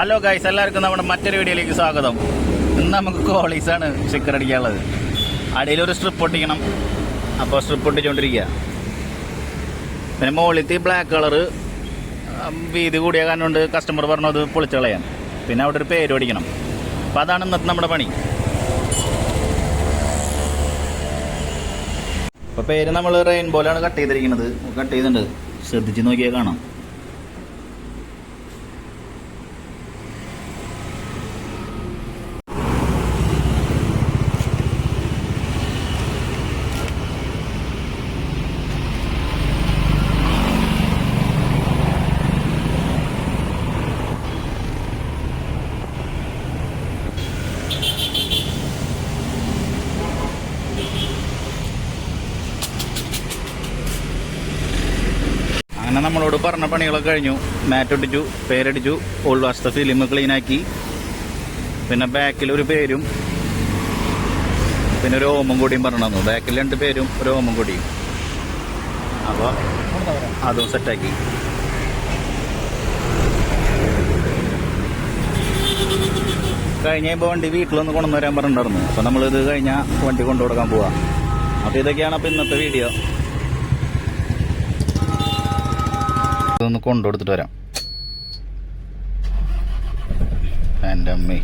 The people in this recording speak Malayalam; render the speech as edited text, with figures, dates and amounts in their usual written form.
ഹലോ ഗൈസ്, എല്ലാവർക്കും നമ്മുടെ മറ്റൊരു വീഡിയോയിലേക്ക് സ്വാഗതം. ഇന്ന് നമുക്ക് കോളീസാണ് സ്റ്റിക്കർ അടിക്കാനുള്ളത്. അടിയിലൊരു സ്ട്രിപ്പ് ഒട്ടിക്കണം. അപ്പോൾ സ്ട്രിപ്പ് ഒട്ടിച്ചുകൊണ്ടിരിക്കുക. പിന്നെ മുകളിലത്തെ ബ്ലാക്ക് കളറ് വീതി കൂടിയ കാരണം കൊണ്ട് കസ്റ്റമർ പറഞ്ഞത് പൊളിച്ച് കളയാൻ. പിന്നെ അവിടെ ഒരു പേര് ഓടിക്കണം. അപ്പോൾ അതാണ് ഇന്നത്തെ നമ്മുടെ പണി. അപ്പോൾ പേര് നമ്മൾ റെയിൻബോയിലാണ് കട്ട് ചെയ്തിരിക്കുന്നത്. കട്ട് ചെയ്തിട്ടുണ്ട്, ശ്രദ്ധിച്ച് നോക്കിയാൽ കാണാം. അങ്ങനെ നമ്മളോട് പറഞ്ഞ പണികളൊക്കെ കഴിഞ്ഞു. മാറ്റ് ഒട്ടിച്ചു, പേരടിച്ചു, ഓൾഡ് വാഷത്തെ ഫിലിം ക്ലീനാക്കി. പിന്നെ ബാക്കിൽ ഒരു പേരും പിന്നെ ഒരു ഓമും കൂടിയും പറഞ്ഞു തന്നു. ബാക്കിൽ 2 പേരും ഒരു ഓമും കൂടിയും. അപ്പോൾ അതും സെറ്റാക്കി. കഴിഞ്ഞപ്പോൾ വണ്ടി വീട്ടിലൊന്ന് കൊണ്ടുവരാൻ പറഞ്ഞിട്ടുണ്ടായിരുന്നു. അപ്പോൾ നമ്മളിത് കഴിഞ്ഞാൽ വണ്ടി കൊണ്ടുകൊടുക്കാൻ പോവാം. അപ്പോൾ ഇതൊക്കെയാണ് അപ്പോൾ ഇന്നത്തെ വീഡിയോ. ഇതൊന്ന് കൊണ്ടുകൊടുത്തിട്ട് വരാം. എൻ്റെ അമ്മേ.